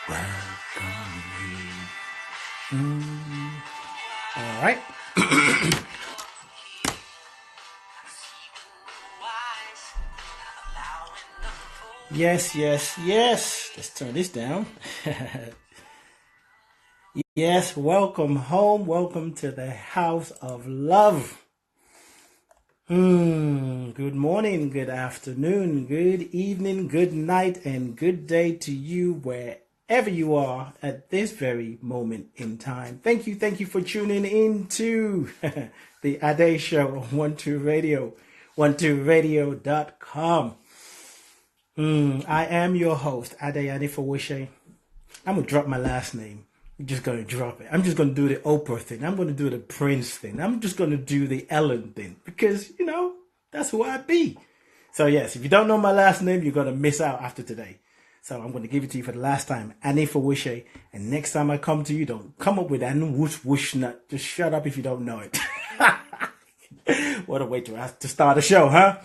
Welcome you. All right. Yes, yes, yes. Let's turn this down. Yes, welcome home. Welcome to the house of love. Good morning, good afternoon, good evening, good night, and good day to you wherever you are at this very moment in time. Thank you for tuning in to the Ade Show on 12 Radio, 12radio.com. I am your host, Ade Anifawishe. I'm gonna drop my last name. I'm just gonna drop it. I'm just gonna do the Oprah thing. I'm gonna do the Prince thing. I'm just gonna do the Ellen thing because that's who I be. So yes, if you don't know my last name, you're gonna miss out after today. So I'm gonna give it to you for the last time, Anifawishe. And next time I come to you, don't come up with an whoosh whoosh nut. Just shut up if you don't know it. What a way to start a show, huh?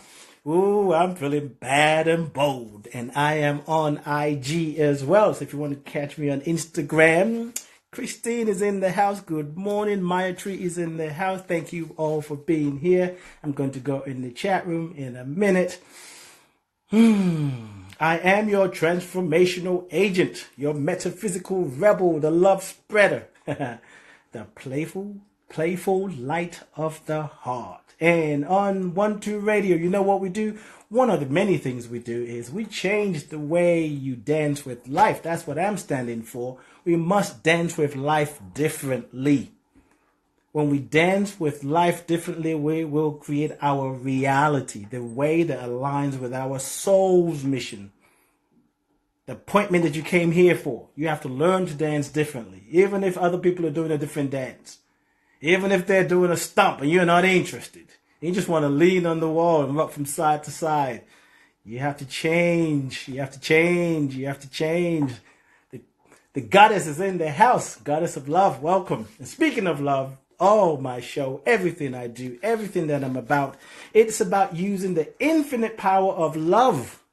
Ooh, I'm feeling bad and bold. And I am on IG as well. So if you want to catch me on Instagram, Christine is in the house. Good morning. Maya Tree is in the house. Thank you all for being here. I'm going to go in the chat room in a minute. I am your transformational agent, your metaphysical rebel, the love spreader, the playful light of the heart. And on 12 Radio, you know what we do? One of the many things we do is we change the way you dance with life. That's what I'm standing for. We must dance with life differently. When we dance with life differently, we will create our reality, the way that aligns with our soul's mission. The appointment that you came here for. You have to learn to dance differently, even if other people are doing a different dance. Even if they're doing a stomp and you're not interested. You just want to lean on the wall and rock from side to side. You have to change. You have to change. You have to change. The goddess is in the house. Goddess of love, welcome. And speaking of love, my show, everything I do, everything that I'm about, it's about using the infinite power of love.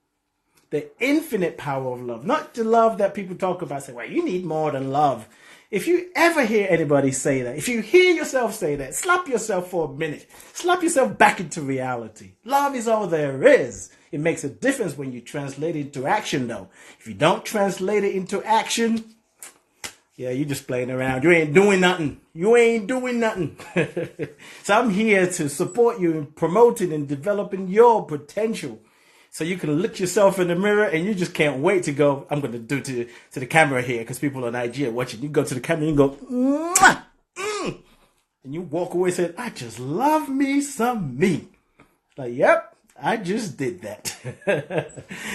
The infinite power of love. Not the love that people talk about, say, well, you need more than love. If you ever hear anybody say that, if you hear yourself say that, slap yourself for a minute. Slap yourself back into reality. Love is all there is. It makes a difference when you translate it into action, though. If you don't translate it into action, yeah, you're just playing around. You ain't doing nothing. You ain't doing nothing. So I'm here to support you in promoting and developing your potential. So you can look yourself in the mirror and you just can't wait to go, I'm going to do to the camera here because people on IG are watching. You go to the camera and you go, mwah, and you walk away saying, I just love me some me. Like, yep, I just did that.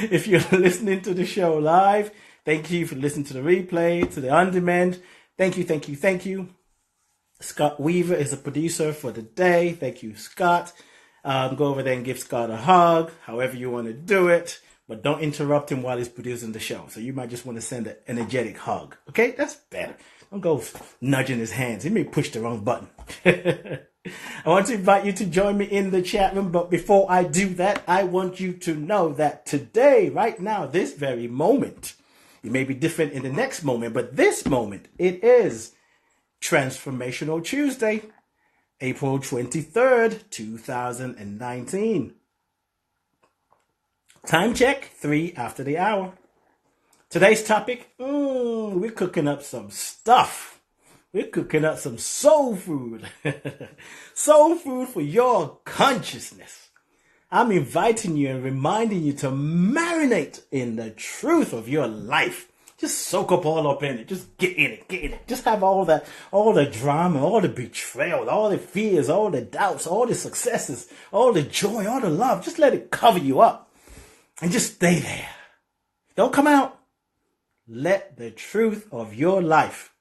If you're listening to the show live, thank you for listening to the replay, to the on-demand. Thank you. Scott Weaver is the producer for the day. Thank you, Scott. Go over there and give Scott a hug, however you want to do it. But don't interrupt him while he's producing the show. So you might just want to send an energetic hug. Okay? That's better. Don't go nudging his hands. He may push the wrong button. I want to invite you to join me in the chat room. But before I do that, I want you to know that today, right now, this very moment, it may be different in the next moment, but this moment, it is Transformational Tuesday. April 23rd, 2019. Time check, 3 after the hour. Today's topic, we're cooking up some stuff. We're cooking up some soul food. Soul food for your consciousness. I'm inviting you and reminding you to marinate in the truth of your life. Just soak up in it. Just get in it. Just have all the drama, all the betrayal, all the fears, all the doubts, all the successes, all the joy, all the love. Just let it cover you up and just stay there. Don't come out. Let the truth of your life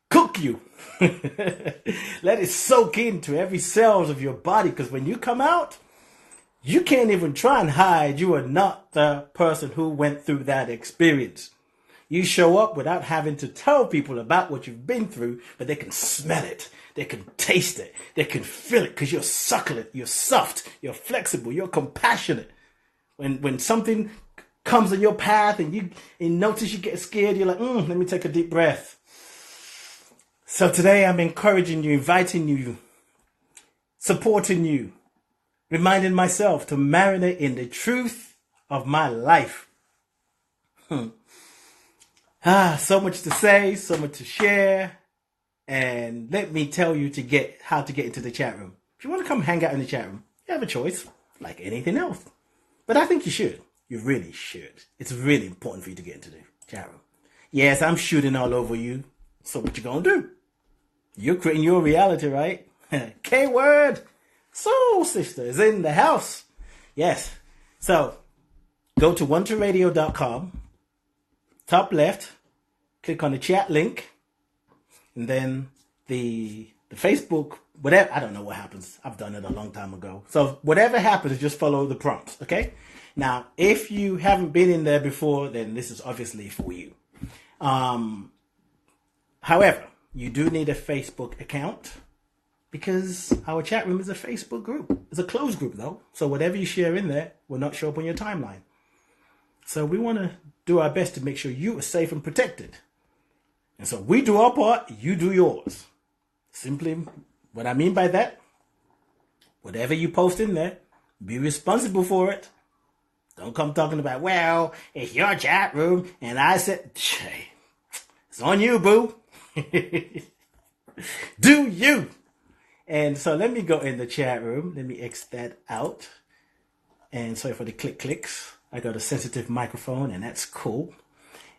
cook you. Let it soak into every cell of your body, because when you come out, you can't even try and hide. You are not the person who went through that experience. You show up without having to tell people about what you've been through, but they can smell it. They can taste it. They can feel it because you're succulent, you're soft, you're flexible, you're compassionate. When something comes in your path and you notice you get scared, you're like, let me take a deep breath. So today I'm encouraging you, inviting you, supporting you, reminding myself to marinate in the truth of my life. So much to say, so much to share. And let me tell you how to get into the chat room. If you want to come hang out in the chat room, you have a choice, like anything else. But I think you should. You really should. It's really important for you to get into the chat room. Yes, I'm shooting all over you. So what you gonna do? You're creating your reality, right? K-word. Soul Sister is in the house. Yes. So go to onetoradio.com. Top left. Click on the chat link. And then the Facebook, whatever, I don't know what happens. I've done it a long time ago. So whatever happens, just follow the prompts, okay? Now, if you haven't been in there before, then this is obviously for you. However, you do need a Facebook account because our chat room is a Facebook group. It's a closed group though. So whatever you share in there will not show up on your timeline. So we want to do our best to make sure you are safe and protected. And so we do our part, you do yours. Simply, what I mean by that, whatever you post in there, be responsible for it. Don't come talking about, well, it's your chat room, and I said, hey, it's on you, boo. Do you? And so let me go in the chat room. Let me X that out. And sorry for the clicks. I got a sensitive microphone, and that's cool.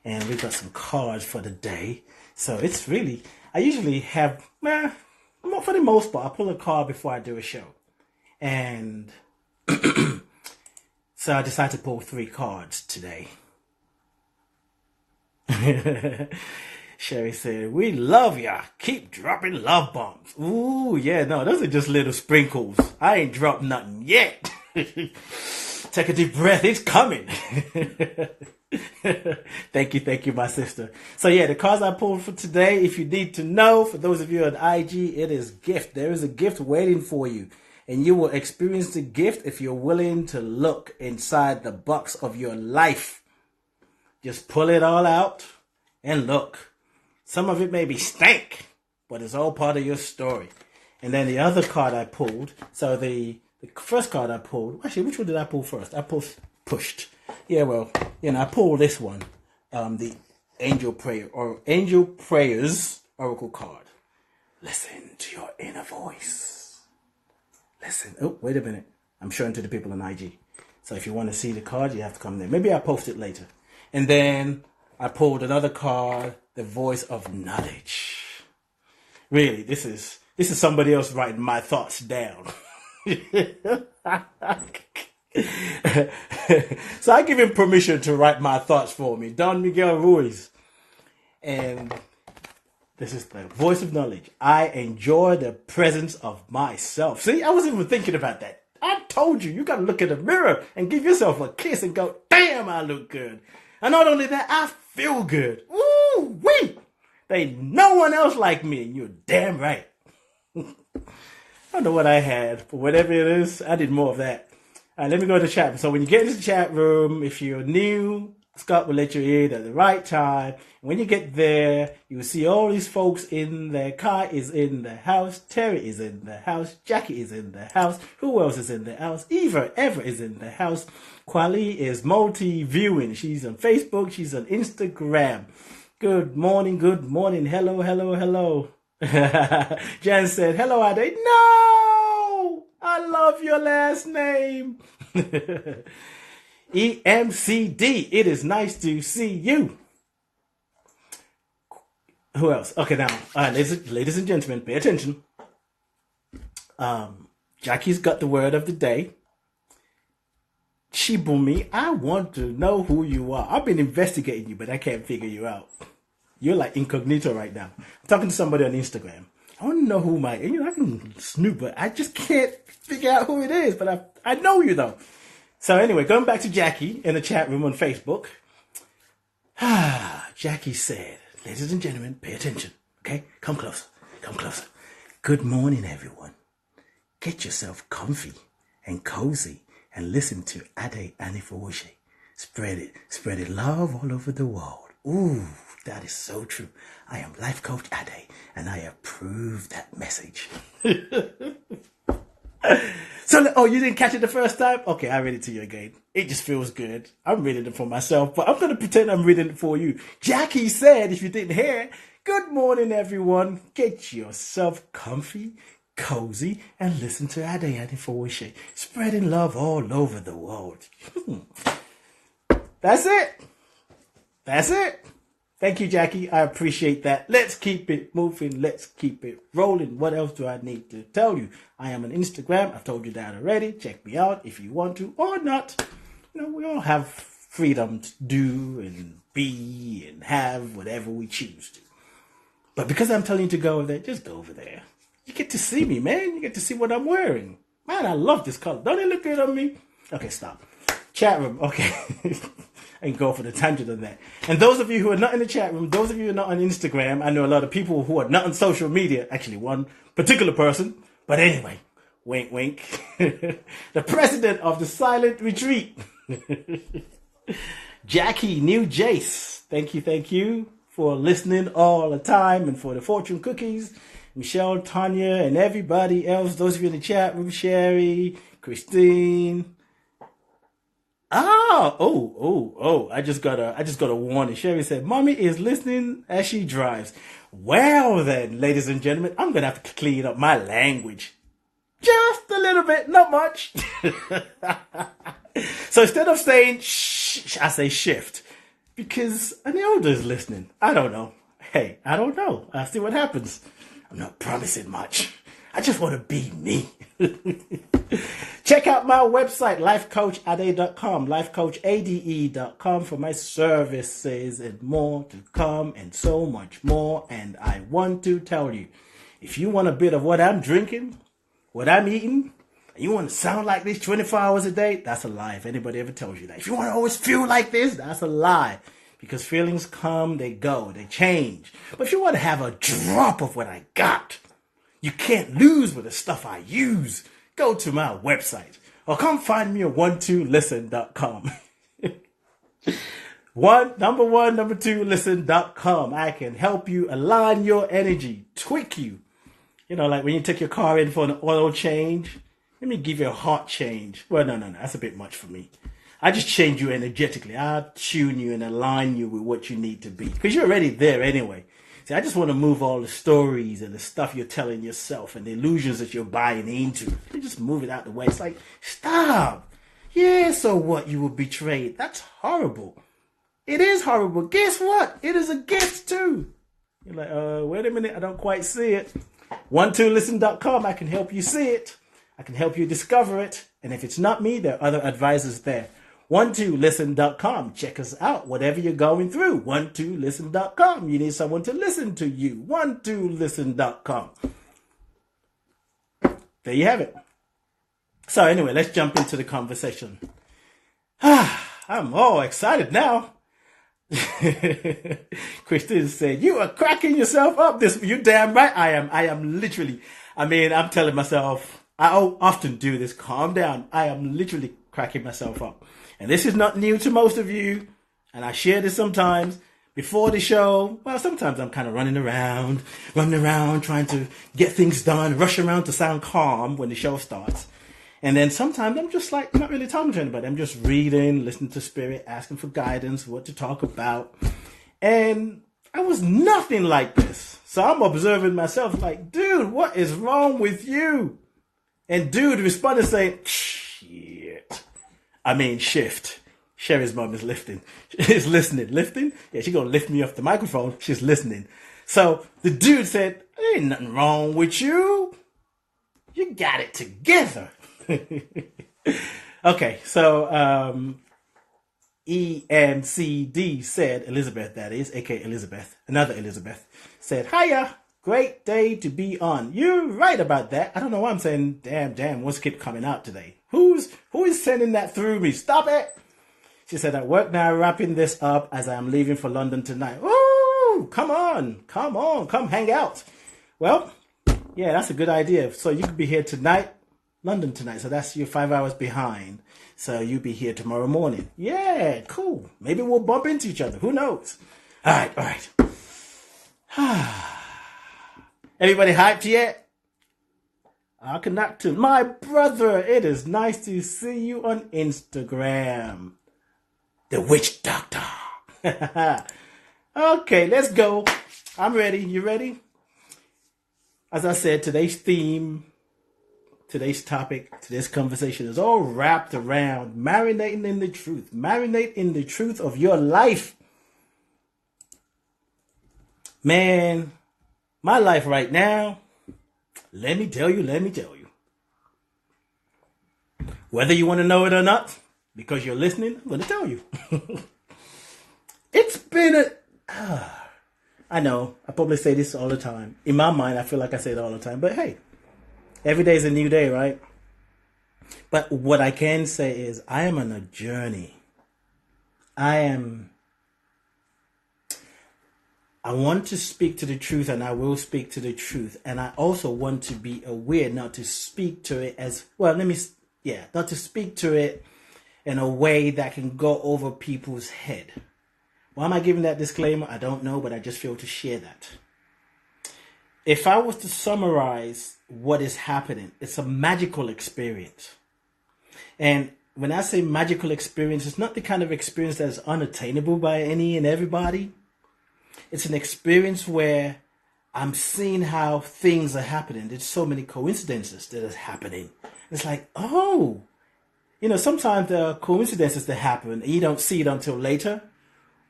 And we've got some cards for the day. So it's really, I usually have, for the most part, I pull a card before I do a show. And so I decided to pull 3 cards today. Sherry said, we love ya. Keep dropping love bombs. Ooh, yeah, no, those are just little sprinkles. I ain't dropped nothing yet. Take a deep breath. It's coming. Thank you, my sister. So yeah, the cards I pulled for today, if you need to know, for those of you on IG, it is gift. There is a gift waiting for you. And you will experience the gift if you're willing to look inside the box of your life. Just pull it all out and look. Some of it may be stank, but it's all part of your story. And then the other card I pulled, so the first card I pulled, actually, which one did I pull first? I pushed. Yeah, well, I pulled this one, the Angel Prayers Oracle card. Listen to your inner voice. Listen. Oh, wait a minute. I'm showing to the people on IG. So if you want to see the card, you have to come there. Maybe I'll post it later. And then I pulled another card, the Voice of Knowledge. Really, this is somebody else writing my thoughts down. So I give him permission to write my thoughts for me. Don Miguel Ruiz. And this is the Voice of Knowledge. I enjoy the presence of myself. See, I wasn't even thinking about that. I told you, you got to look in the mirror and give yourself a kiss and go, damn, I look good. And not only that, I feel good. Ooh, wee. There ain't no one else like me. And you're damn right. I don't know what I had, but whatever it is, I did more of that. All right, let me go to the chat. So when you get into the chat room, if you're new, Scott will let you in at the right time. When you get there, you will see all these folks in there. Kai is in the house. Terry is in the house. Jackie is in the house. Who else is in the house? Eva is in the house. Kwali is multi-viewing. She's on Facebook. She's on Instagram. Good morning. Hello. Jan said, hello, Ade. No! I love your last name. EMCD, it is nice to see you. Who else? Okay, now, ladies and gentlemen, pay attention. Jackie's got the word of the day. Shibumi, I want to know who you are. I've been investigating you, but I can't figure you out. You're like incognito right now. I'm talking to somebody on Instagram. I want to know who I can snoop, but I just can't figure out who it is. But I know you though. So anyway, going back to Jackie in the chat room on Facebook. Jackie said, ladies and gentlemen, pay attention. Okay? Come closer. Good morning, everyone. Get yourself comfy and cozy and listen to Ade Anifawoshe, Spread it love all over the world. Ooh, that is so true. I am Life Coach Ade, and I approve that message. So, oh, you didn't catch it the first time? Okay, I read it to you again. It just feels good. I'm reading it for myself, but I'm going to pretend I'm reading it for you. Jackie said, if you didn't hear, good morning, everyone. Get yourself comfy, cozy, and listen to Ade Fowoshe, spreading love all over the world. That's it. That's it. Thank you, Jackie. I appreciate that. Let's keep it moving. Let's keep it rolling. What else do I need to tell you? I am on Instagram. I've told you that already. Check me out if you want to or not. You know, we all have freedom to do and be and have whatever we choose to. But because I'm telling you to go over there, just go over there. You get to see me, man. You get to see what I'm wearing. Man, I love this color. Don't it look good on me? Okay, stop. Chat room. Okay. I can go for the tangent on that. And those of you who are not in the chat room, those of you who are not on Instagram, I know a lot of people who are not on social media, actually one particular person, but anyway, wink, wink, the president of the silent retreat, Jackie, New Jace, thank you for listening all the time and for the fortune cookies, Michelle, Tanya, and everybody else, those of you in the chat room, Sherry, Christine. I just got a warning. Sherry said, Mommy is listening as she drives. Well then, ladies and gentlemen, I'm going to have to clean up my language. Just a little bit, not much. So instead of saying shh, I say shift. Because an elder is listening. I don't know. Hey, I don't know. I'll see what happens. I'm not promising much. I just want to be me. Check out my website, lifecoachade.com, lifecoachade.com for my services and more to come and so much more. And I want to tell you, if you want a bit of what I'm drinking, what I'm eating, and you want to sound like this 24 hours a day, that's a lie. If anybody ever tells you that. If you want to always feel like this, that's a lie. Because feelings come, they go, they change. But if you want to have a drop of what I got, you can't lose with the stuff I use. Go to my website or come find me at 12listen.com. Number 2 listen.com. I can help you align your energy, tweak you. You know, like when you take your car in for an oil change, let me give you a heart change. Well, no, that's a bit much for me. I just change you energetically. I'll tune you and align you with what you need to be because you're already there anyway. See, I just want to move all the stories and the stuff you're telling yourself and the illusions that you're buying into. You just move it out the way. It's like, stop. Yeah, so what? You were betrayed. That's horrible. It is horrible. Guess what? It is a gift too. You're like, wait a minute. I don't quite see it. 12listen.com. I can help you see it. I can help you discover it. And if it's not me, there are other advisors there. 12listen.com. Check us out, whatever you're going through. 12listen.com. You need someone to listen to you. 12listen.com. There you have it. So anyway, let's jump into the conversation. I'm all excited now. Christine said, you are cracking yourself up. You're damn right I am. I am literally, I'm telling myself, I often do this. Calm down. I am literally cracking myself up. And this is not new to most of you. And I share this sometimes before the show. Well, sometimes I'm kind of running around, trying to get things done, rush around to sound calm when the show starts. And then sometimes I'm just like, not really talking to anybody. I'm just reading, listening to spirit, asking for guidance, what to talk about. And I was nothing like this. So I'm observing myself like, dude, what is wrong with you? And dude responded saying, shit. Shift. Sherry's mom is listening. Lifting? Yeah, she's going to lift me off the microphone. She's listening. So the dude said, ain't nothing wrong with you. You got it together. Okay, so EMCD said, Elizabeth, that is, aka Elizabeth, another Elizabeth, said, hiya, great day to be on. You're right about that. I don't know why I'm saying damn, what's keep coming out today? Who is sending that through me? Stop it. She said, at work now, wrapping this up as I'm leaving for London tonight. Ooh, come on, come hang out. Well, yeah, that's a good idea. So you could be here tonight, London tonight, so that's you're 5 hours behind. So you'll be here tomorrow morning. Yeah, cool. Maybe we'll bump into each other. Who knows? All right. Everybody hyped yet? I cannot too. My brother, it is nice to see you on Instagram. The Witch Doctor. Okay, let's go. I'm ready. You ready? As I said, today's theme, today's topic, today's conversation is all wrapped around marinating in the truth. Marinate in the truth of your life. Man, my life right now, let me tell you. Whether you want to know it or not, because you're listening, I'm going to tell you. It's been I know, I probably say this all the time. In my mind, I feel like I say it all the time. But hey, every day is a new day, right? But what I can say is I am on a journey. I want to speak to the truth, and I will speak to the truth. And I also want to be aware not to speak to it not to speak to it in a way that can go over people's head. Why am I giving that disclaimer? I don't know, but I just feel to share that. If I was to summarize what is happening, it's a magical experience. And when I say magical experience, it's not the kind of experience that is unattainable by any and everybody. It's an experience where I'm seeing how things are happening. There's so many coincidences that are happening. It's like, sometimes there are coincidences that happen and you don't see it until later.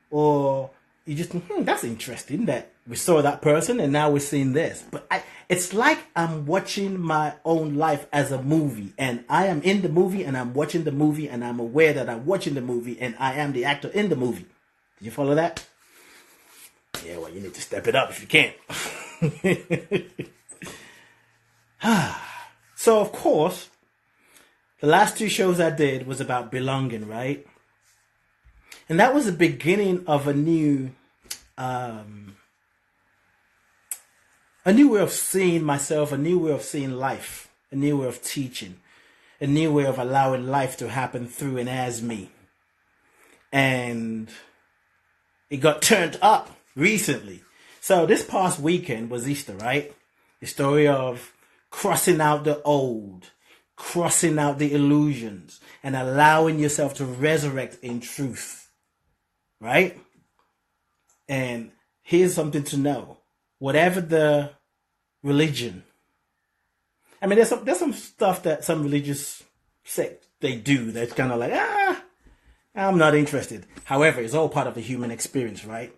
Or you just think, that's interesting that we saw that person and now we're seeing this. But it's like I'm watching my own life as a movie. And I am in the movie and I'm watching the movie and I'm aware that I'm watching the movie and I am the actor in the movie. Did you follow that? Yeah, well, you need to step it up if you can. So, of course, the last 2 shows I did was about belonging, right? And that was the beginning of a new way of seeing myself, a new way of seeing life, a new way of teaching, a new way of allowing life to happen through and as me. And it got turned up recently. So this past weekend was Easter, right? The story of crossing out the old, crossing out the illusions, and allowing yourself to resurrect in truth. Right? And here's something to know. Whatever the religion, there's some stuff that some religious sect they do that's kind of like, I'm not interested. However, it's all part of the human experience, right?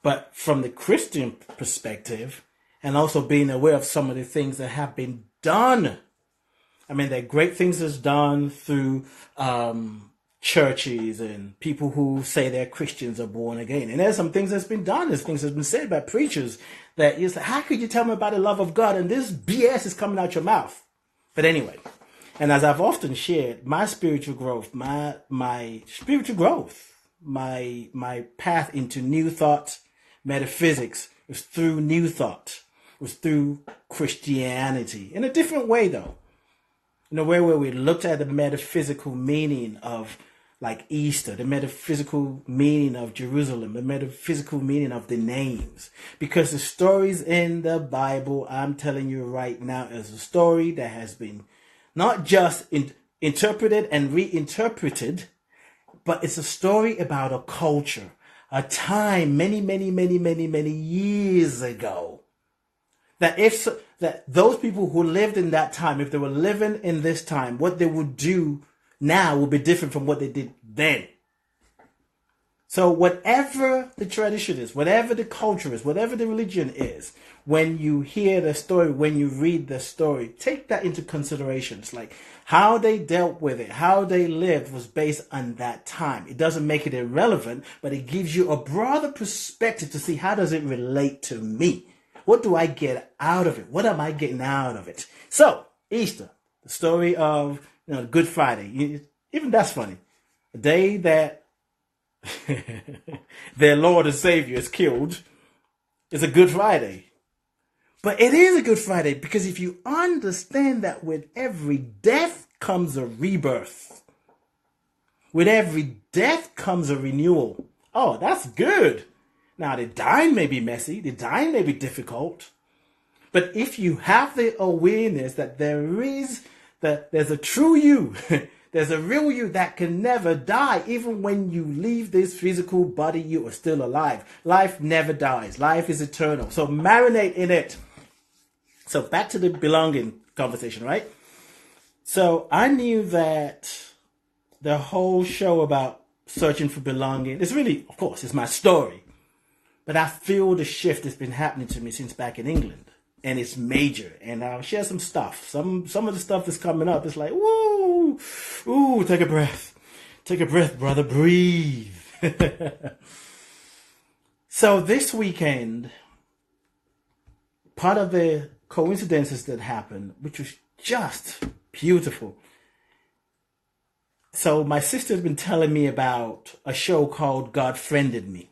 But from the Christian perspective, and also being aware of some of the things that have been done, there are great things that's done through churches and people who say they're Christians are born again. And there's some things that's been done. There's things that's been said by preachers that you say, how could you tell me about the love of God and this BS is coming out your mouth? But anyway, and as I've often shared, my spiritual growth, my path into new thought, metaphysics, was through new thought, was through Christianity. In a different way though. In a way where we looked at the metaphysical meaning of like Easter, the metaphysical meaning of Jerusalem, the metaphysical meaning of the names. Because the stories in the Bible, I'm telling you right now, is a story that has been not just interpreted and reinterpreted, but it's a story about a culture, a time many years ago. That those people who lived in that time, if they were living in this time, what they would do now will be different from what they did then. So whatever the tradition is, whatever the culture is, whatever the religion is, when you hear the story, when you read the story, take that into consideration. It's like how they dealt with it, how they lived was based on that time. It doesn't make it irrelevant, but it gives you a broader perspective to see how does it relate to me. What do I get out of it? What am I getting out of it? So, Easter, the story of Good Friday. Even that's funny. The day that their Lord and Savior is killed is a Good Friday. But it is a Good Friday because if you understand that with every death comes a rebirth, with every death comes a renewal. Oh, that's good. Now, the dying may be messy, the dying may be difficult, but if you have the awareness that there's a true you, there's a real you that can never die, even when you leave this physical body, you are still alive. Life never dies. Life is eternal. So marinate in it. So back to the belonging conversation, right? So I knew that the whole show about searching for belonging is really, of course, it's my story. But I feel the shift that's been happening to me since back in England. And it's major. And I'll share some stuff. Some of the stuff that's coming up is like, woo, ooh, take a breath. Take a breath, brother, breathe. So this weekend, part of the coincidences that happened, which was just beautiful. So my sister's been telling me about a show called God Friended Me.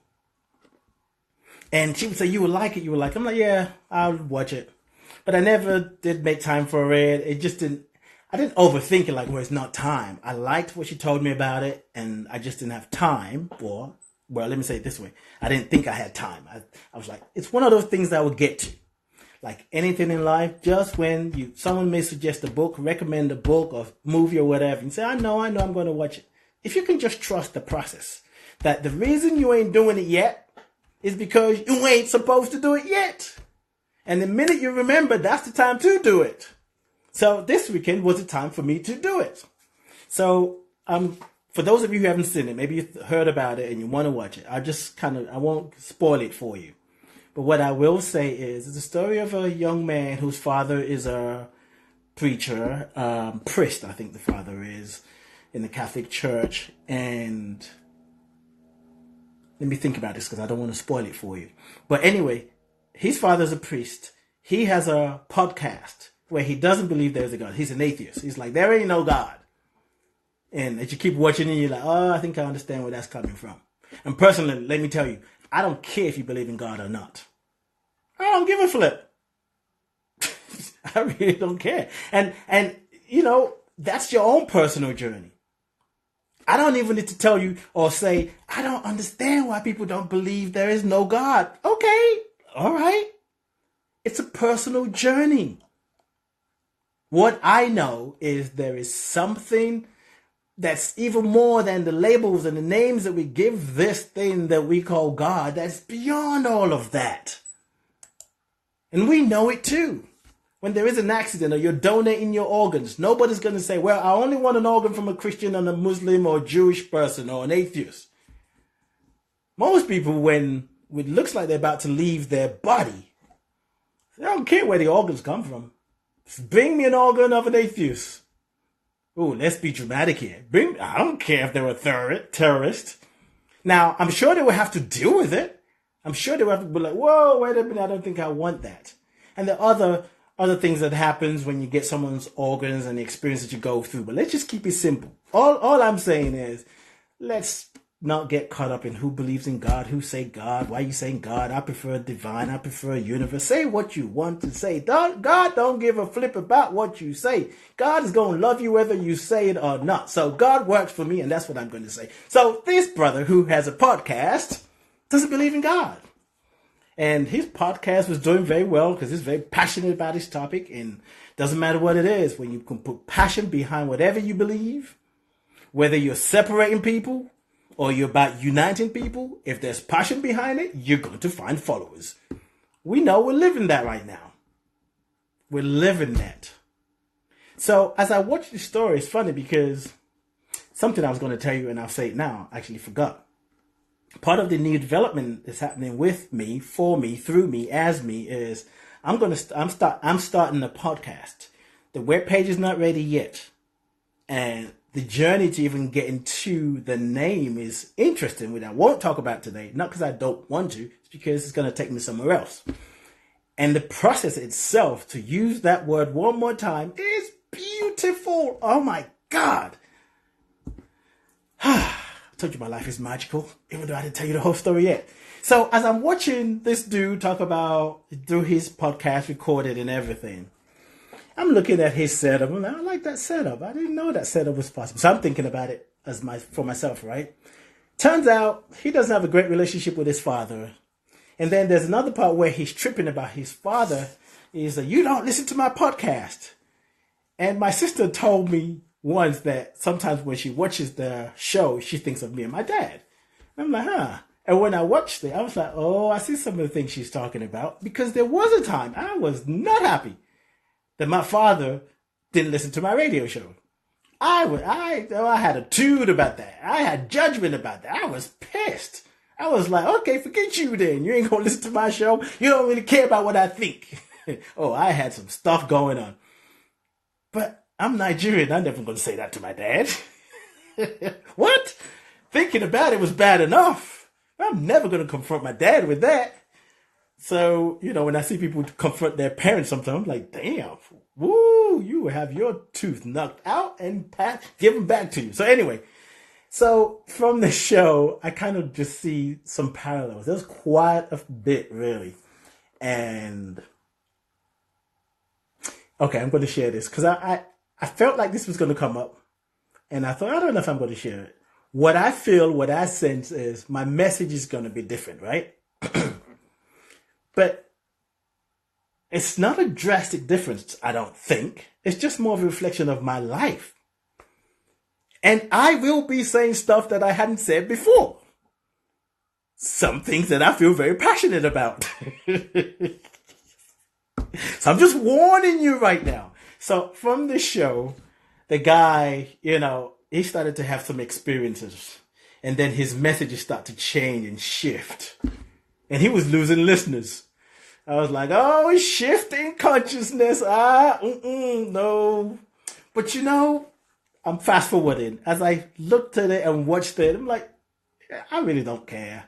And she would say, you would like it, you would like it. I'm like, yeah, I'll watch it. But I never did make time for it. I didn't overthink it like, well, it's not time. I liked what she told me about it, and I just didn't have time for, well, let me say it this way. I didn't think I had time. I was like, it's one of those things that I would get to. Like anything in life, just when someone may suggest a book, recommend a book or movie or whatever, and say, I know, I'm going to watch it. If you can just trust the process, that the reason you ain't doing it yet is because you ain't supposed to do it yet. And the minute you remember, that's the time to do it. So this weekend was the time for me to do it. So for those of you who haven't seen it, maybe you've heard about it and you want to watch it, I won't spoil it for you. But what I will say is, it's a story of a young man whose father is a preacher, priest, I think the father is, in the Catholic Church. And let me think about this because I don't want to spoil it for you. But anyway, his father's a priest. He has a podcast where he doesn't believe there's a God. He's an atheist. He's like, there ain't no God. And as you keep watching it, you're like, oh, I think I understand where that's coming from. And personally, let me tell you, I don't care if you believe in God or not. I don't give a flip. I really don't care. And that's your own personal journey. I don't even need to tell you or say, I don't understand why people don't believe there is no God. Okay. All right. It's a personal journey. What I know is there is something that's even more than the labels and the names that we give this thing that we call God, that's beyond all of that. And we know it too. When there is an accident or you're donating your organs, nobody's going to say, well, I only want an organ from a Christian and a Muslim or Jewish person or an atheist. Most people, when it looks like they're about to leave their body, they don't care where the organs come from. Just bring me an organ of an atheist. Oh, let's be dramatic here. I don't care if they were terrorists. Now, I'm sure they will have to deal with it. I'm sure they will have to be like, whoa, wait a minute, I don't think I want that. And the other things that happens when you get someone's organs and the experience that you go through. But let's just keep it simple. All I'm saying is, let's not get caught up in who believes in God, who say God, why you saying God. I prefer divine, I prefer universe. Say what you want to say. God don't give a flip about what you say. God is going to love you whether you say it or not. So God works for me, and that's what I'm going to say. So this brother who has a podcast doesn't believe in God. And his podcast was doing very well because he's very passionate about his topic. And doesn't matter what it is, when you can put passion behind whatever you believe, whether you're separating people or you're about uniting people, if there's passion behind it, you're going to find followers. We know we're living that right now. We're living that. So as I watch this story, it's funny because something I was going to tell you and I'll say it now, I actually forgot. Part of the new development that's happening with me, for me, through me, as me is I'm starting a podcast. The webpage is not ready yet. And the journey to even getting to the name is interesting, which I won't talk about today. Not because I don't want to, it's because it's going to take me somewhere else. And the process itself, to use that word one more time, is beautiful. Oh my God. told you my life is magical, even though I didn't tell you the whole story yet. So as I'm watching this dude talk about through his podcast recorded and everything, I'm looking at his setup. I'm like, I like that setup. I didn't know that setup was possible. So I'm thinking about it for myself, right? Turns out he doesn't have a great relationship with his father. And then there's another part where he's tripping about his father. He's like, you don't listen to my podcast. And my sister told me once that sometimes when she watches the show, she thinks of me and my dad. And I'm like, huh. And when I watched it, I was like, oh, I see some of the things she's talking about. Because there was a time I was not happy that my father didn't listen to my radio show. I had a attitude about that. I had judgment about that. I was pissed. I was like, okay, forget you then. You ain't going to listen to my show. You don't really care about what I think. Oh, I had some stuff going on. But I'm Nigerian. I'm never going to say that to my dad. What? Thinking about it was bad enough. I'm never going to confront my dad with that. So, when I see people confront their parents sometimes, I'm like, damn, woo, you have your tooth knocked out and give them back to you. So anyway, so from the show, I kind of just see some parallels. There's quite a bit, really. And okay, I'm going to share this because I felt like this was going to come up. And I thought, I don't know if I'm going to share it. What I feel, what I sense is my message is going to be different, right? But it's not a drastic difference, I don't think. It's just more of a reflection of my life. And I will be saying stuff that I hadn't said before. Some things that I feel very passionate about. So I'm just warning you right now. So from the show, the guy, he started to have some experiences. And then his messages start to change and shift. And he was losing listeners. I was like, oh, shifting consciousness. No. But I'm fast forwarding. As I looked at it and watched it, I'm like, I really don't care.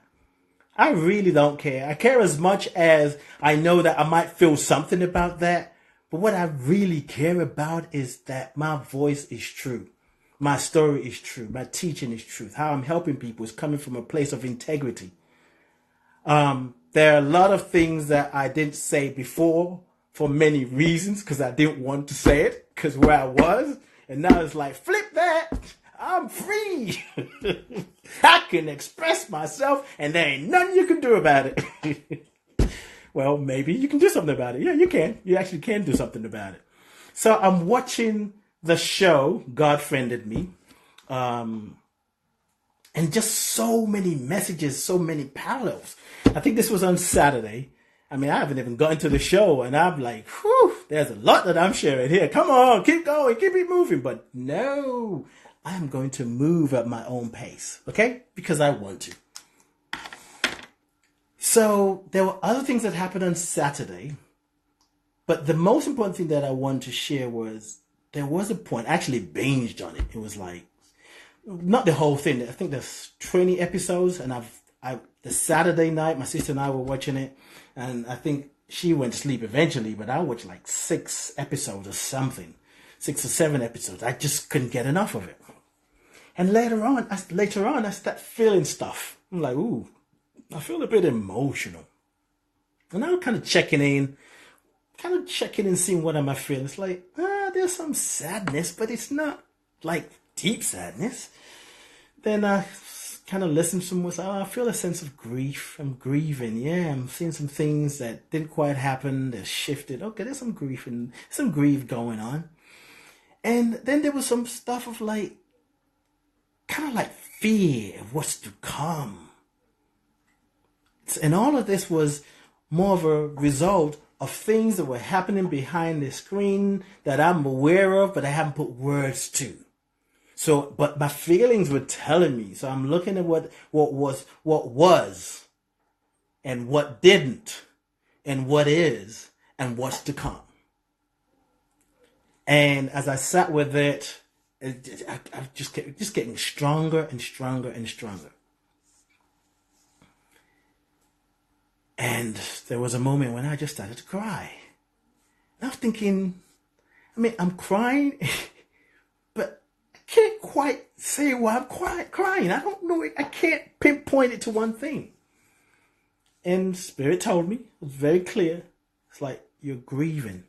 I really don't care. I care as much as I know that I might feel something about that. But what I really care about is that my voice is true. My story is true. My teaching is truth. How I'm helping people is coming from a place of integrity. There are a lot of things that I didn't say before for many reasons because I didn't want to say it because where I was. And now it's like, flip that. I'm free. I can express myself and there ain't nothing you can do about it. Well, maybe you can do something about it. Yeah, you can. You actually can do something about it. So I'm watching the show, God Friended Me. And just so many messages, so many parallels. I think this was on Saturday. I mean, I haven't even gotten to the show and I'm like, whew, there's a lot that I'm sharing here. Come on, keep going, keep it moving. But no, I am going to move at my own pace, okay? Because I want to. So there were other things that happened on Saturday. But the most important thing that I wanted to share was there was a point, I actually binged on it. It was like, not the whole thing. I think there's 20 episodes and the Saturday night, my sister and I were watching it and I think she went to sleep eventually, but I watched like 6 episodes or something, 6 or 7 episodes. I just couldn't get enough of it. And later on, I start feeling stuff. I'm like, ooh, I feel a bit emotional. And I'm kind of checking in, seeing what am I feeling. It's like, there's some sadness, but it's not like deep sadness. Then I kind of listen to someone say, I feel a sense of grief. I'm grieving. Yeah, I'm seeing some things that didn't quite happen. They're shifted. Okay, there's some grief and some grief going on. And then there was some stuff of like, kind of like fear of what's to come. And all of this was more of a result of things that were happening behind the screen that I'm aware of, but I haven't put words to. So, but my feelings were telling me. So I'm looking at what was, and what didn't, and what is, and what's to come. And as I sat with it, I just kept getting stronger and stronger and stronger. And there was a moment when I just started to cry. And I was thinking, I'm crying, but I can't quite say why I'm crying. I don't know. I can't pinpoint it to one thing. And Spirit told me, it was very clear. It's like, you're grieving.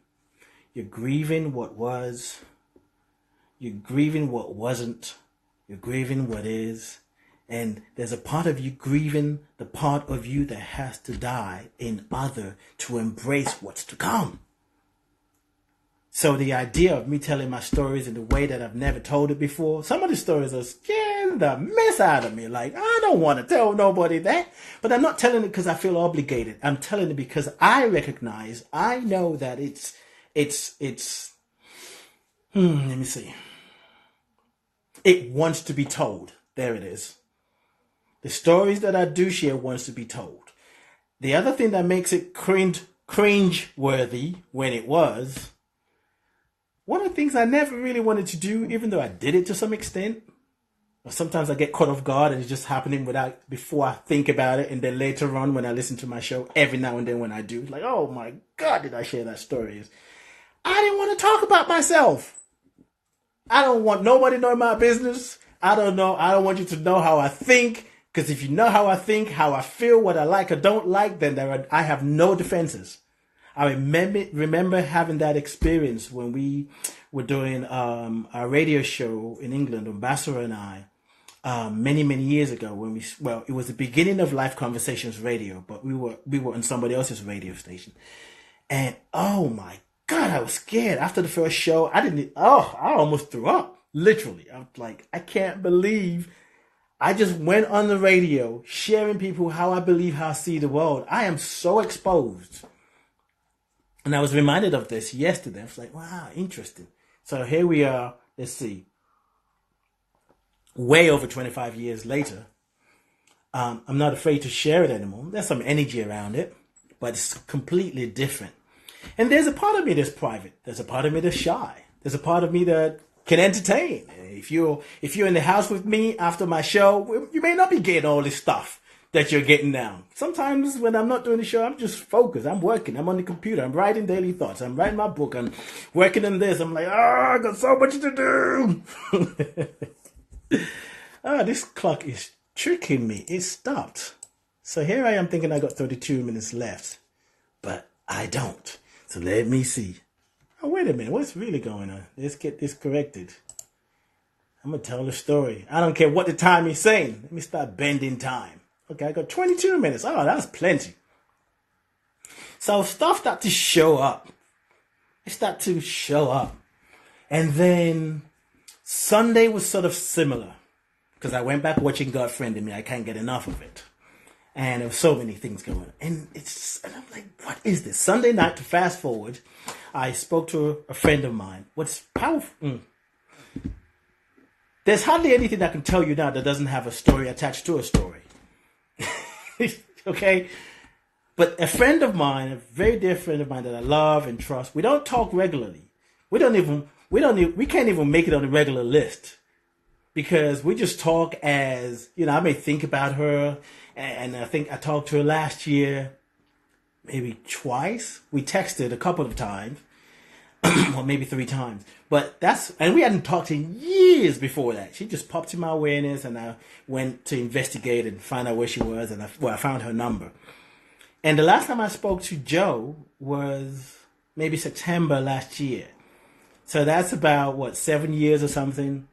You're grieving what was. You're grieving what wasn't. You're grieving what is. And there's a part of you grieving the part of you that has to die in order to embrace what's to come. So the idea of me telling my stories in the way that I've never told it before, some of the stories are scaring the mess out of me. Like, I don't want to tell nobody that. But I'm not telling it because I feel obligated. I'm telling it because I recognize, I know that let me see. It wants to be told. There it is. The stories that I do share wants to be told. The other thing that makes it cringe-worthy when it was, one of the things I never really wanted to do, even though I did it to some extent, or sometimes I get caught off guard and it's just happening before I think about it, and then later on when I listen to my show, every now and then when I do, like, oh my God, did I share that story? I didn't want to talk about myself. I don't want nobody knowing my business. I don't want you to know how I think. Because if you know how I think, how I feel, what I like or don't like, then I have no defenses. I remember having that experience when we were doing a radio show in England, Ambassador and I, many, many years ago. It was the beginning of Life Conversations Radio, but we were on somebody else's radio station. And oh my God, I was scared. After the first show, I almost threw up. Literally. I was like, I can't believe I just went on the radio sharing people how I believe, how I see the world. I am so exposed. And I was reminded of this yesterday. I was like, wow, interesting. So here we are. Let's see. Way over 25 years later. I'm not afraid to share it anymore. There's some energy around it, but it's completely different. And there's a part of me that's private. There's a part of me that's shy. There's a part of me that can entertain. If you're in the house with me after my show, you may not be getting all this stuff that you're getting now. Sometimes when I'm not doing the show, I'm just focused. I'm working. I'm on the computer. I'm writing daily thoughts. I'm writing my book. I'm working on this. I'm like, I got so much to do. This clock is tricking me. It stopped. So here I am thinking I got 32 minutes left, but I don't. So let me see. Oh, wait a minute. What's really going on? Let's get this corrected. I'm going to tell the story. I don't care what the time is saying. Let me start bending time. Okay, I got 22 minutes. Oh, that's plenty. So stuff started to show up. It started to show up. And then Sunday was sort of similar. Because I went back watching God Friended Me. I can't get enough of it. And there were so many things going on. And I'm like, what is this? Sunday night, to fast forward, I spoke to a friend of mine. What's powerful? There's hardly anything I can tell you now that doesn't have a story attached to a story. Okay? But a friend of mine, a very dear friend of mine that I love and trust, we don't talk regularly. We can't even make it on the regular list. Because we just talk as, I may think about her, and I think I talked to her last year, maybe twice. We texted a couple of times, or maybe 3 times. And we hadn't talked in years before that. She just popped in my awareness, and I went to investigate and find out where she was, and I found her number. And the last time I spoke to Joe was maybe September last year. So that's about, 7 years or something.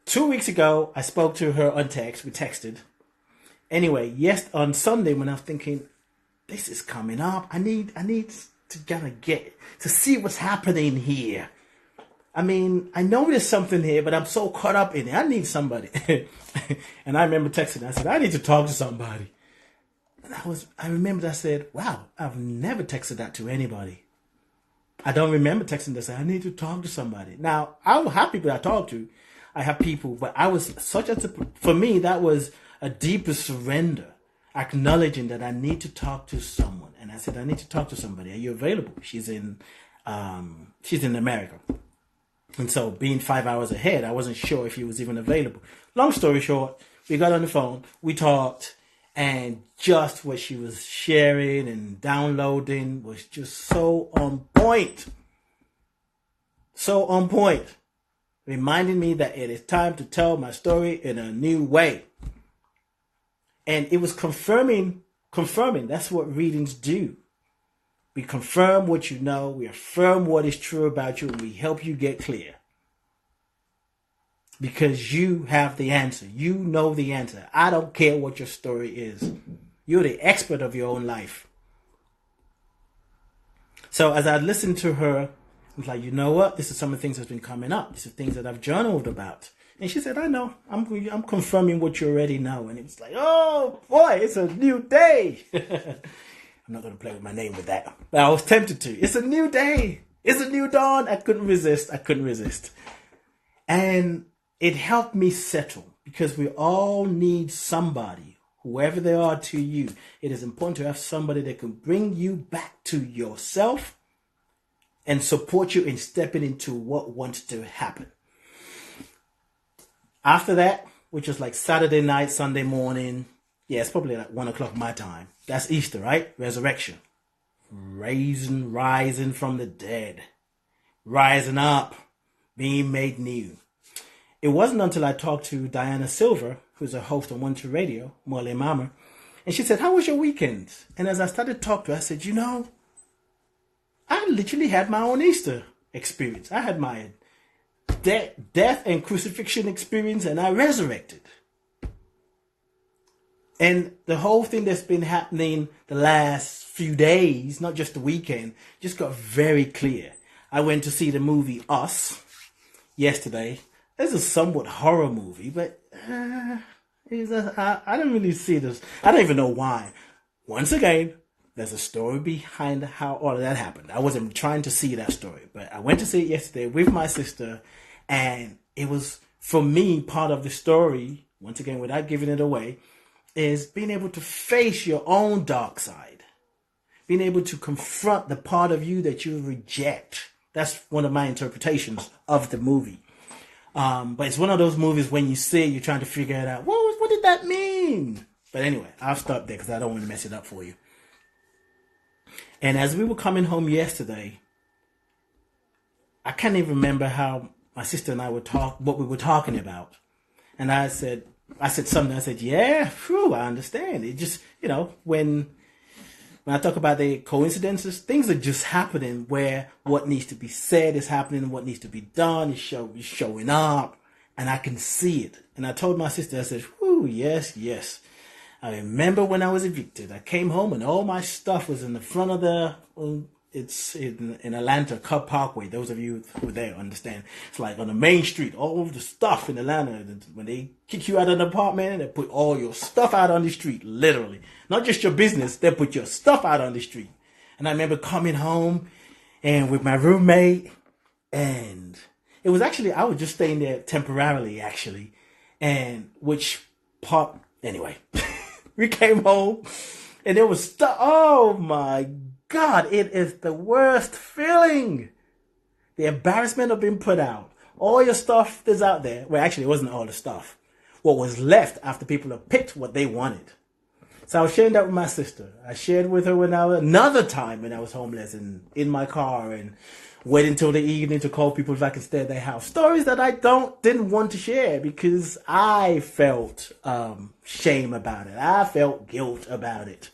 2 weeks ago, I spoke to her on text. We texted. Anyway, on Sunday when I was thinking, this is coming up. I need to kind of get to see what's happening here. I mean, I know there's something here, but I'm so caught up in it. I need somebody. And I remember texting. I said, I need to talk to somebody. And I remembered I said, wow, I've never texted that to anybody. I don't remember texting to say, I need to talk to somebody. Now, I have people I talk to. I have people, but for me, that was a deeper surrender, acknowledging that I need to talk to someone. And I said, I need to talk to somebody. Are you available? She's in America. And so being 5 hours ahead, I wasn't sure if he was even available. Long story short, we got on the phone, we talked, and just what she was sharing and downloading was just so on point. So on point. reminding me that it is time to tell my story in a new way. And it was confirming, that's what readings do. We confirm what you know, we affirm what is true about you, and we help you get clear. Because you have the answer. You know the answer. I don't care what your story is. You're the expert of your own life. So as I listened to her, I was like, you know what? This is some of the things that's been coming up. These are things that I've journaled about. And she said, I know. I'm confirming what you already know. And it was like, oh boy, it's a new day. I'm not going to play with my name with that. But I was tempted to. It's a new day. It's a new dawn. I couldn't resist. And it helped me settle, because we all need somebody, whoever they are to you. It is important to have somebody that can bring you back to yourself and support you in stepping into what wants to happen. After that, which was like Saturday night, Sunday morning, it's probably like 1 o'clock my time. That's Easter, right? Resurrection. Rising from the dead. Rising up. Being made new. It wasn't until I talked to Diana Silver, who's a host on 12 Radio, Mole Mama, and she said, how was your weekend? And as I started to talk to her, I said, I literally had my own Easter experience. I had my death and crucifixion experience, and I resurrected. And the whole thing that's been happening the last few days, not just the weekend, just got very clear. I went to see the movie Us yesterday. It's a somewhat horror movie, but I don't really see this. I don't even know why. Once again, there's a story behind how all of that happened. I wasn't trying to see that story, but I went to see it yesterday with my sister, and it was, for me, part of the story, once again, without giving it away, is being able to face your own dark side. Being able to confront the part of you that you reject. That's one of my interpretations of the movie. But it's one of those movies when you see it, you're trying to figure it out. What did that mean? But anyway, I'll stop there because I don't want to mess it up for you. And as we were coming home yesterday, I can't even remember how my sister and I what we were talking about. And I said something. I said, yeah, I understand. It just, when I talk about the coincidences, things are just happening where what needs to be said is happening, what needs to be done is showing up, and I can see it. And I told my sister, I said, yes. I remember when I was evicted. I came home and all my stuff was in the front of it's in Atlanta, Cub Parkway. Those of you who are there understand. It's like on the main street, all of the stuff in Atlanta. When they kick you out of an apartment, they put all your stuff out on the street, literally. Not just your business, they put your stuff out on the street. And I remember coming home and with my roommate, and it was actually, I was just staying there temporarily, actually. Anyway, we came home and there was stuff. Oh my God, it is the worst feeling. The embarrassment of being put out. All your stuff is out there. Well, actually, it wasn't all the stuff. What was left after people have picked what they wanted. So I was sharing that with my sister. I shared with her another time when I was homeless and in my car and waiting until the evening to call people if I could stay at their house. Stories that I didn't want to share because I felt shame about it. I felt guilt about it.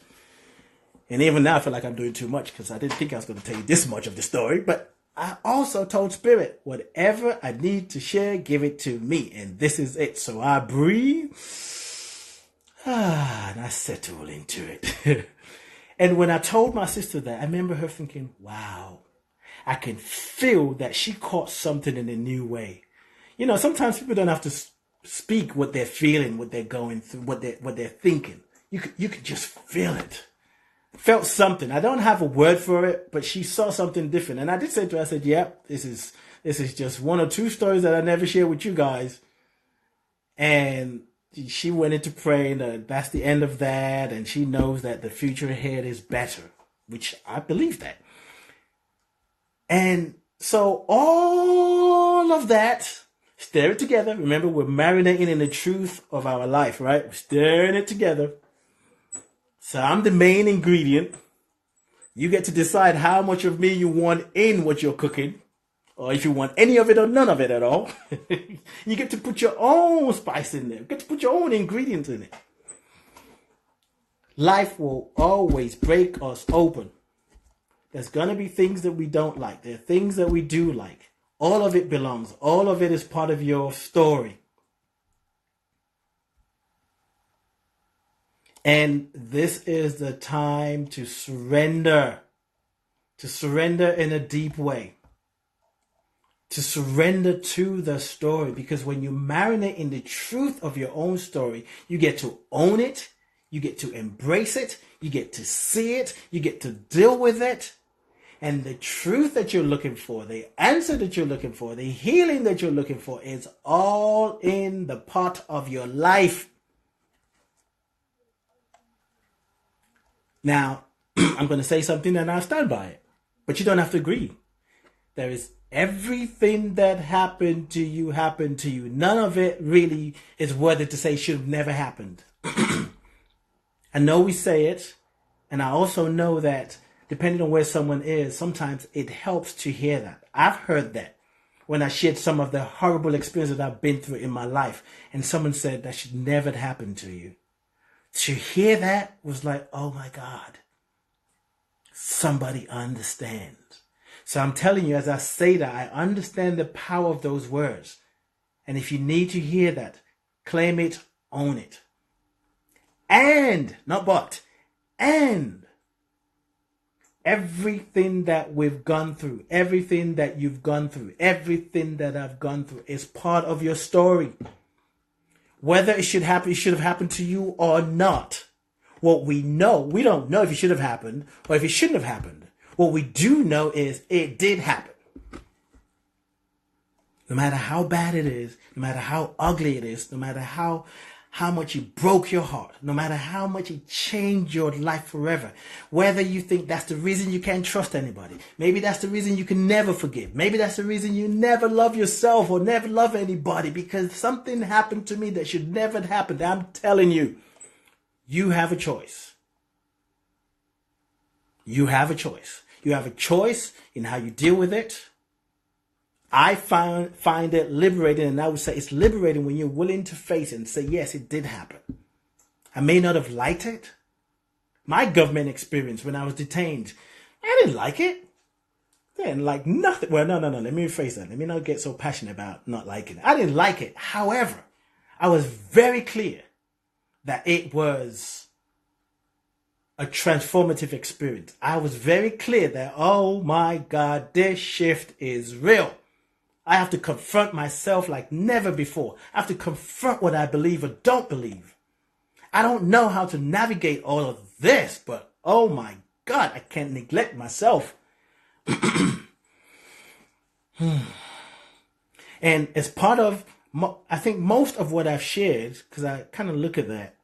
And even now I feel like I'm doing too much because I didn't think I was going to tell you this much of the story. But I also told Spirit, whatever I need to share, give it to me. And this is it. So I breathe. And I settle into it. And when I told my sister that, I remember her thinking, wow, I can feel that she caught something in a new way. Sometimes people don't have to speak what they're feeling, what they're going through, what they're thinking. You could just feel it. Felt something. I don't have a word for it, but she saw something different. And I did say to her, I said, this is just one or two stories that I never share with you guys. And she went into praying that that's the end of that. And she knows that the future ahead is better, which I believe that. And so all of that, stir it together. Remember, we're marinating in the truth of our life, right? We're stirring it together. So I'm the main ingredient. You get to decide how much of me you want in what you're cooking. or if you want any of it or none of it at all. You get to put your own spice in there. You get to put your own ingredients in it. Life will always break us open. There's going to be things that we don't like. There are things that we do like. All of it belongs. All of it is part of your story. And this is the time to surrender. To surrender in a deep way. To surrender to the story. Because when you marinate in the truth of your own story, you get to own it. You get to embrace it. You get to see it. You get to deal with it. And the truth that you're looking for, the answer that you're looking for, the healing that you're looking for is all in the part of your life. Now, I'm going to say something and I'll stand by it. But you don't have to agree. There is everything that happened to you. None of it really is worthy to say should have never happened. I know we say it. And I also know that depending on where someone is, sometimes it helps to hear that. I've heard that when I shared some of the horrible experiences that I've been through in my life. And someone said that should never happen to you. To hear that was like, oh my God, somebody understands. So I'm telling you, as I say that, I understand the power of those words. And if you need to hear that, claim it, own it. And, not but, and everything that we've gone through, everything that you've gone through, everything that I've gone through is part of your story. Whether it should have happened to you or not. What we know, we don't know if it should have happened or if it shouldn't have happened. What we do know is it did happen. No matter how bad it is, no matter how ugly it is, no matter how much it broke your heart, no matter how much it changed your life forever, whether you think that's the reason you can't trust anybody, maybe that's the reason you can never forgive, maybe that's the reason you never love yourself or never love anybody because something happened to me that should never have happened. I'm telling you, you have a choice. You have a choice. You have a choice in how you deal with it. I find it liberating, and I would say it's liberating when you're willing to face it and say, yes, it did happen. I may not have liked it. My government experience when I was detained, I didn't like it. I didn't like nothing. Well, no. Let me rephrase that. Let me not get so passionate about not liking it. I didn't like it. However, I was very clear that it was a transformative experience. I was very clear that, oh my God, this shift is real. I have to confront myself like never before. I have to confront what I believe or don't believe. I don't know how to navigate all of this, but oh my God, I can't neglect myself. And as part of, I think most of what I've shared, because I kind of look at that,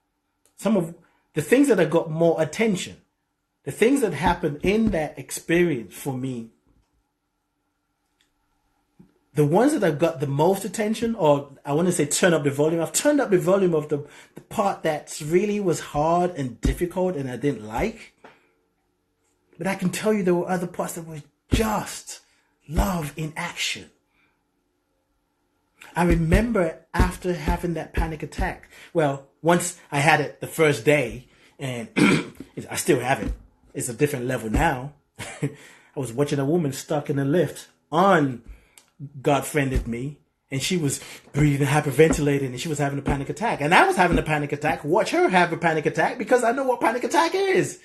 some of the things that have got more attention, the things that happened in that experience for me, the ones that have got the most attention, or I want to say turn up the volume. I've turned up the volume of the part that really was hard and difficult and I didn't like. But I can tell you there were other parts that were just love in action. I remember after having that panic attack, well, once I had it the first day, and I still have it. It's a different level now. I was watching a woman stuck in a lift on God friended me, and she was breathing, hyperventilating, and she was having a panic attack. And I was having a panic attack. Watch her have a panic attack because I know what panic attack is.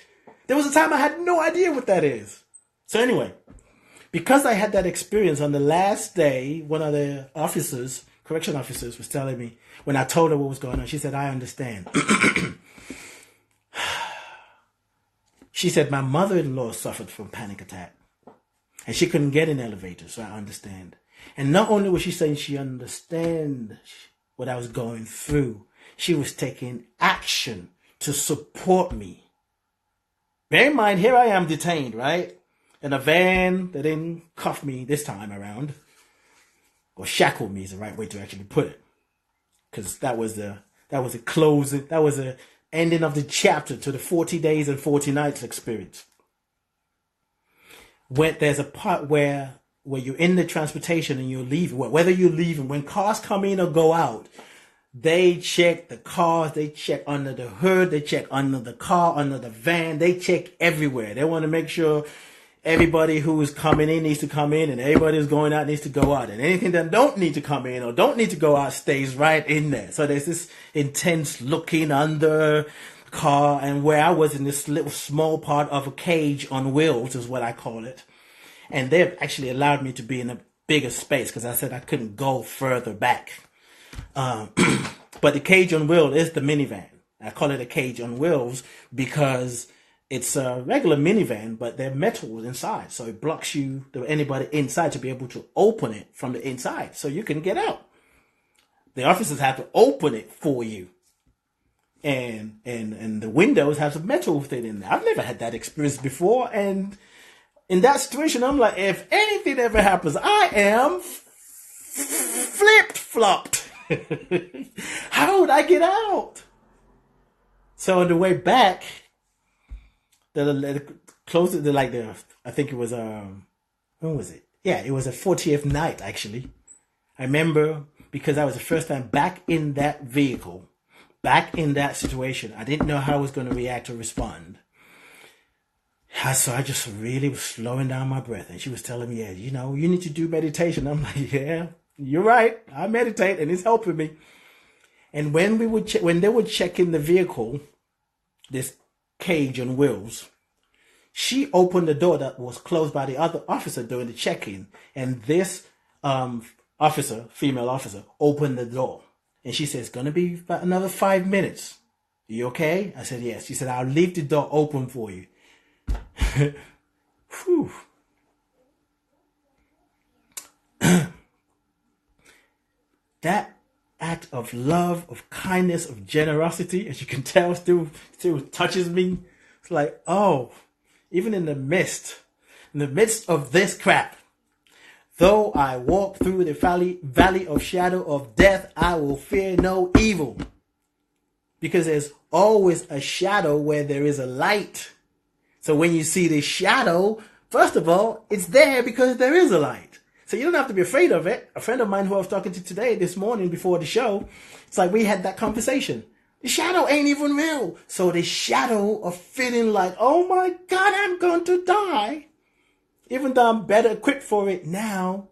There was a time I had no idea what that is. So anyway, because I had that experience on the last day, one of the officers, correction officers, was telling me, when I told her what was going on, she said, I understand. She said, my mother-in-law suffered from panic attack. And she couldn't get in elevators, so I understand. And not only was she saying she understand what I was going through, she was taking action to support me. Bear in mind, here I am detained, right? In a van that didn't cuff me this time around. Or shackle me is the right way to actually put it. Because that was a closing, that was a ending of the chapter to the 40 days and 40 nights experience. When there's a part where where you're in the transportation and you're leaving, whether you're leaving, when cars come in or go out, they check the cars, they check under the hood, they check under the car, under the van, they check everywhere. They want to make sure everybody who is coming in needs to come in and everybody who's going out needs to go out. And anything that don't need to come in or don't need to go out stays right in there. So there's this intense looking under the car, and where I was in this little small part of a cage on wheels is what I call it. And they've actually allowed me to be in a bigger space because I said I couldn't go further back. But the cage on wheels is the minivan. I call it a cage on wheels because it's a regular minivan, but they're metal inside. So it blocks anybody inside to be able to open it from the inside so you can get out. The officers have to open it for you. And the windows have some metal thing in there. I've never had that experience before. And in that situation, I'm like, if anything ever happens, I am flip-flopped. How would I get out? So on the way back, I think it was, when was it? Yeah, it was a 40th night, actually. I remember because I was the first time back in that vehicle, back in that situation. I didn't know how I was going to react or respond. So I just really was slowing down my breath. And she was telling me, yeah, you need to do meditation. I'm like, yeah, you're right. I meditate and it's helping me. And when they would check in the vehicle, this cage on wheels, she opened the door that was closed by the other officer during the check-in. And this female officer, opened the door. And she said, it's going to be about another 5 minutes. Are you okay? I said, yes. She said, I'll leave the door open for you. Whew. That act of love, of kindness, of generosity, as you can tell, still touches me. It's like, oh, even in the midst of this crap, though I walk through the valley of shadow of death, I will fear no evil. Because there's always a shadow where there is a light. So when you see the shadow, first of all, it's there because there is a light. So you don't have to be afraid of it. A friend of mine who I was talking to this morning before the show, it's like we had that conversation. The shadow ain't even real. So the shadow of feeling like, oh my God, I'm going to die. Even though I'm better equipped for it now,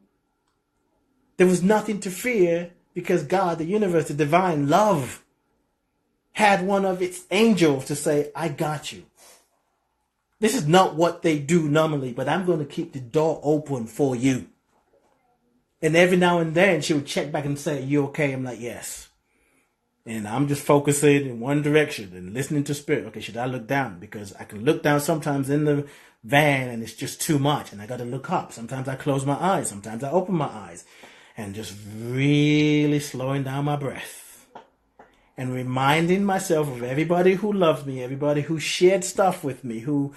there was nothing to fear because God, the universe, the divine love, had one of its angels to say, I got you. This is not what they do normally, but I'm going to keep the door open for you. And every now and then she would check back and say, you okay? I'm like, yes. And I'm just focusing in one direction and listening to spirit. Okay, should I look down? Because I can look down sometimes in the van and it's just too much. And I got to look up. Sometimes I close my eyes. Sometimes I open my eyes. And just really slowing down my breath. And reminding myself of everybody who loves me, everybody who shared stuff with me, who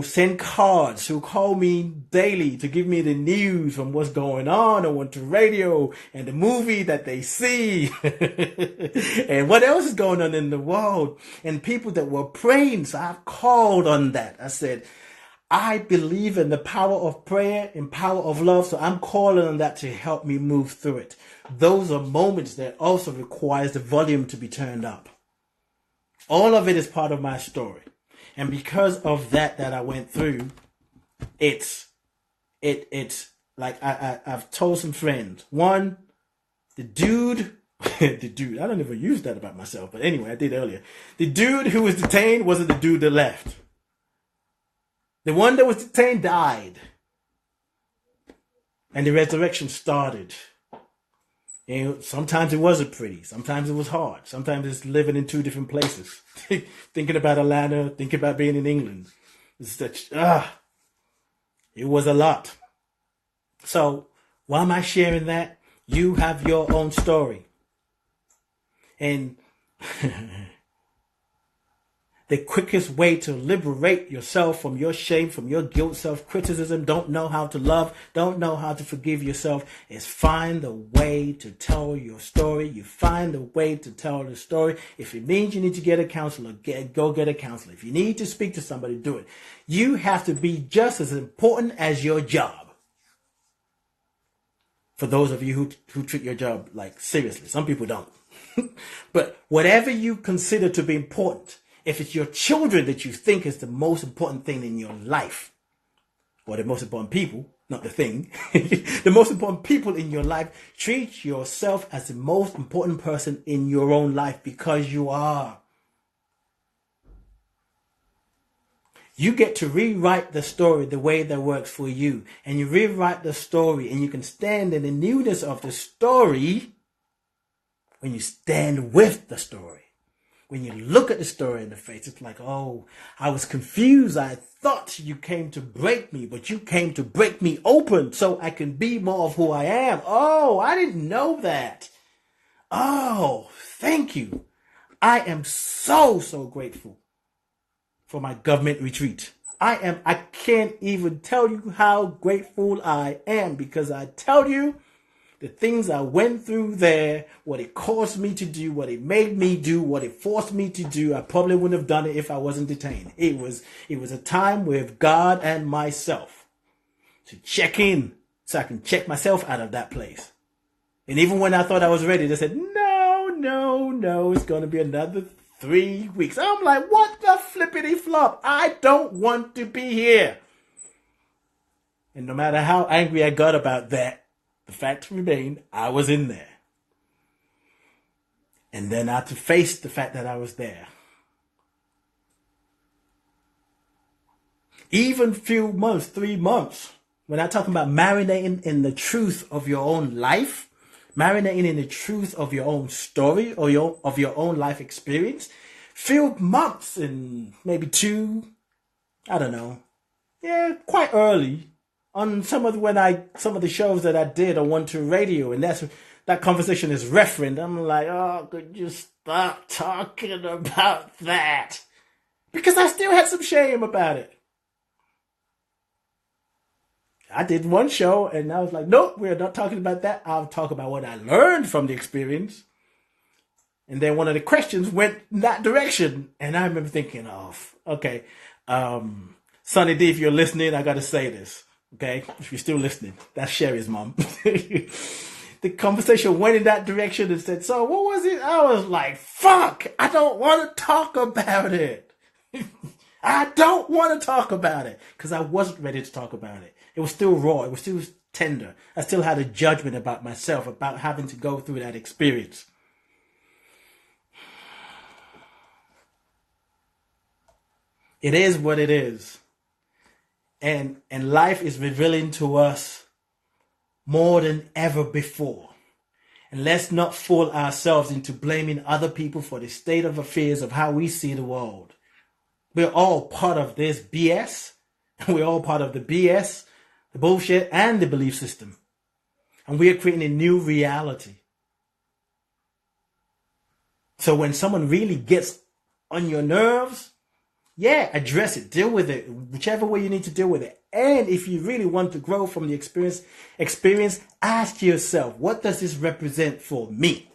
sent cards, who call me daily to give me the news from what's going on the radio and the movie that they see and what else is going on in the world and people that were praying. So I've called on that. I said, I believe in the power of prayer and power of love. So I'm calling on that to help me move through it. Those are moments that also requires the volume to be turned up. All of it is part of my story. And because of that I went through, it's like I've told some friends. One, the dude, I don't ever use that about myself, but anyway, I did earlier. The dude who was detained wasn't the dude that left. The one that was detained died. And the resurrection started. And sometimes it wasn't pretty. Sometimes it was hard. Sometimes it's living in two different places. Thinking about Atlanta, thinking about being in England. It's such, it was a lot. So why am I sharing that? You have your own story. And the quickest way to liberate yourself from your shame, from your guilt, self-criticism, don't know how to love, don't know how to forgive yourself, is find a way to tell your story. You find a way to tell the story. If it means you need to get a counselor, go get a counselor. If you need to speak to somebody, do it. You have to be just as important as your job. For those of you who treat your job like seriously, some people don't. But whatever you consider to be important, if it's your children that you think is the most important thing in your life, or the most important people, not the thing, the most important people in your life, treat yourself as the most important person in your own life, because you are. You get to rewrite the story the way that works for you. And you rewrite the story and you can stand in the newness of the story when you stand with the story. When you look at the story in the face, it's like, oh, I was confused. I thought you came to break me, but you came to break me open so I can be more of who I am. Oh, I didn't know that. Oh, thank you. I am so grateful for my government retreat. I can't even tell you how grateful I am, because I tell you the things I went through there, what it caused me to do, what it made me do, what it forced me to do, I probably wouldn't have done it if I wasn't detained. It was a time with God and myself to check in so I can check myself out of that place. And even when I thought I was ready, they said, no, it's going to be another 3 weeks. I'm like, what the flippity flop? I don't want to be here. And no matter how angry I got about that, the fact remained, I was in there. And then I had to face the fact that I was there. Even few months, 3 months, when I talk about marinating in the truth of your own life, marinating in the truth of your own story or of your own life experience, few months and maybe 2, I don't know. Yeah, quite early. On some of the shows that I did on 1-2 Radio, and that conversation is referenced. I'm like, oh, could you stop talking about that? Because I still had some shame about it. I did one show and I was like, nope, we're not talking about that. I'll talk about what I learned from the experience. And then one of the questions went in that direction. And I remember thinking, oh, okay, Sonny D, if you're listening, I got to say this. Okay, if you're still listening, that's Sherry's mom. The conversation went in that direction and said, so what was it? I was like, fuck, I don't want to talk about it. I don't want to talk about it, because I wasn't ready to talk about it. It was still raw. It was still tender. I still had a judgment about myself, about having to go through that experience. It is what it is. And life is revealing to us more than ever before. And let's not fool ourselves into blaming other people for the state of affairs of how we see the world. We're all part of this BS. We're all part of the BS, the bullshit, and the belief system. And we are creating a new reality. So when someone really gets on your nerves, yeah, address it, deal with it, whichever way you need to deal with it. And if you really want to grow from the experience, ask yourself, what does this represent for me?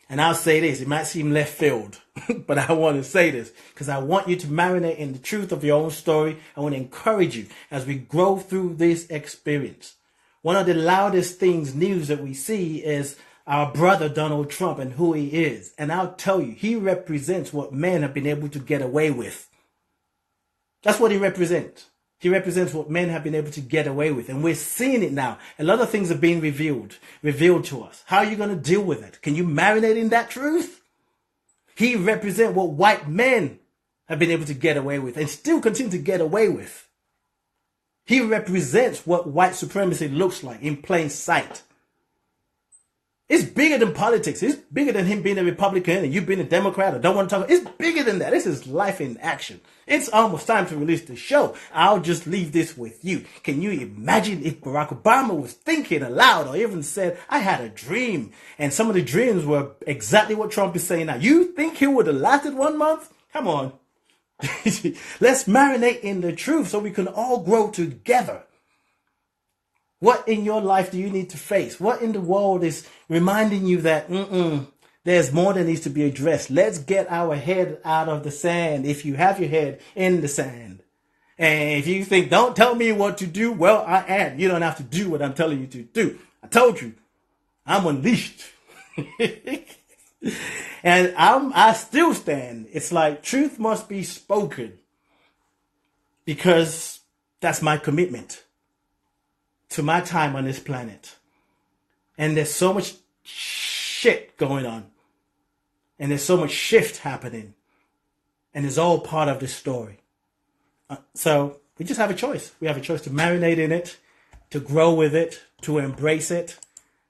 And I'll say this, it might seem left field, but I want to say this because I want you to marinate in the truth of your own story. I want to encourage you as we grow through this experience. One of the loudest news that we see is our brother Donald Trump and who he is. And I'll tell you, he represents what men have been able to get away with. That's what he represents. He represents what men have been able to get away with. And we're seeing it now. A lot of things are being revealed to us. How are you going to deal with it? Can you marinate in that truth? He represents what white men have been able to get away with and still continue to get away with. He represents what white supremacy looks like in plain sight. It's bigger than politics. It's bigger than him being a Republican and you being a Democrat or don't want to talk. It's bigger than that. This is life in action. It's almost time to release the show. I'll just leave this with you. Can you imagine if Barack Obama was thinking aloud or even said, I had a dream, and some of the dreams were exactly what Trump is saying now? You think he would have lasted 1 month? Come on. Let's marinate in the truth so we can all grow together. What in your life do you need to face? What in the world is reminding you that there's more that needs to be addressed? Let's get our head out of the sand. If you have your head in the sand, And if you think, don't tell me what to do, well, I am. You don't have to do what I'm telling you to do. I told you, I'm unleashed. And I still stand. It's like truth must be spoken because that's my commitment to my time on this planet. And there's so much shit going on. And there's so much shift happening. And it's all part of this story. So we just have a choice. We have a choice to marinate in it, to grow with it, to embrace it,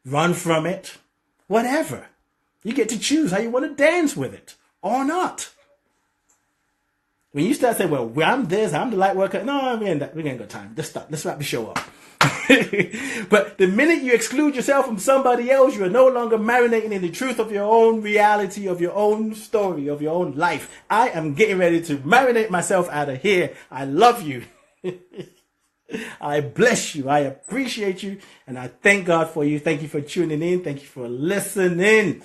run from it, whatever. You get to choose how you want to dance with it or not. When you start saying, well, I'm this, I'm the light worker. No, we ain't got time. Let's stop. Let's wrap the show up. But the minute you exclude yourself from somebody else, you are no longer marinating in the truth of your own reality, of your own story, of your own life. I am getting ready to marinate myself out of here. I love you. I bless you. I appreciate you. And I thank God for you. Thank you for tuning in. Thank you for listening.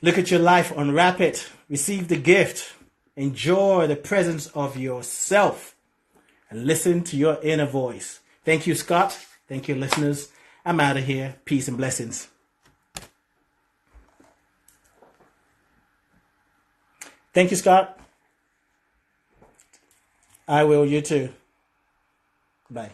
Look at your life. Unwrap it. Receive the gift. Enjoy the presence of yourself. And listen to your inner voice. Thank you, Scott. Thank you, listeners. I'm out of here. Peace and blessings. Thank you, Scott. I will. You too. Bye.